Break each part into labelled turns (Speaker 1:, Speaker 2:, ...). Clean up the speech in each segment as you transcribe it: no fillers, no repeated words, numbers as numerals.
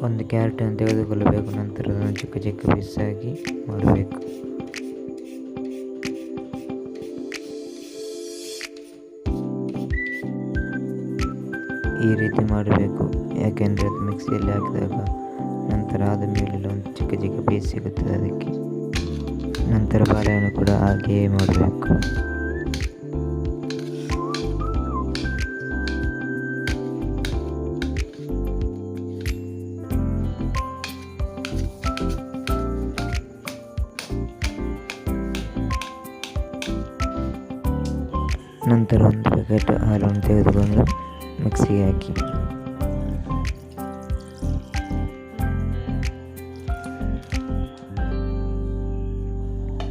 Speaker 1: ಒಂದು ಕ್ಯಾರೆಟನ್ನು ತೆಗೆದುಕೊಳ್ಳಬೇಕು. ನಂತರ ಅದನ್ನು ಚಿಕ್ಕ ಚಿಕ್ಕ ಪೀಸಾಗಿ ಮಾಡಬೇಕು. ಈ ರೀತಿ ಮಾಡಬೇಕು, ಯಾಕೆಂದರೆ ಅದು ಮಿಕ್ಸಿಯಲ್ಲಿ ಹಾಕಿದಾಗ ನಂತರ ಆದ ಮೇಲೆ ಒಂದು ಚಿಕ್ಕ ಚಿಕ್ಕ ಪೀಸ್ ಸಿಗುತ್ತದೆ ಅದಕ್ಕೆ. ನಂತರ ಬಾಳೆಹಣ್ಣು ಕೂಡ ಹಾಗೆಯೇ ಮಾಡಬೇಕು. ನಂತರ ಒಂದು ಪ್ಯಾಕೆಟ್ ಹಾಲನ್ನು ತೆಗೆದುಕೊಂಡು ಮಿಕ್ಸಿಗೆ ಹಾಕಿ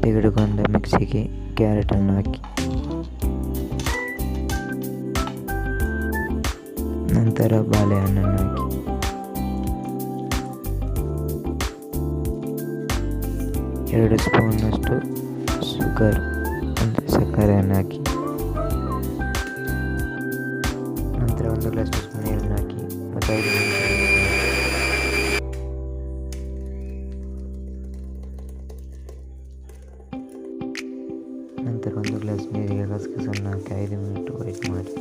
Speaker 1: ತೆಗೆದುಕೊಂಡ ಮಿಕ್ಸಿಗೆ ಕ್ಯಾರೆಟನ್ನು ಹಾಕಿ ನಂತರ ಬಾಳೆಹಣ್ಣನ್ನು ಹಾಕಿ ಎರಡು ಸ್ಪೂನ್ನಷ್ಟು ಶುಗರ್ ಅಂದರೆ ಸಕ್ಕರೆಯನ್ನು ಹಾಕಿ ನಂತರ ಒಂದು ಗ್ಲಾಸ್ ನೀರನ್ನು ಹಾಕಿ ಮತ್ತು 5 ನಿಮಿಷ ನಂತರ ಒಂದು ಗ್ಲಾಸ್ ನೀರಿಗೆ ಗಸಗಸನ್ನು ಹಾಕಿ 5 ಮಿನಿಟ್ ವೆಯ್ಟ್ ಮಾಡಿ.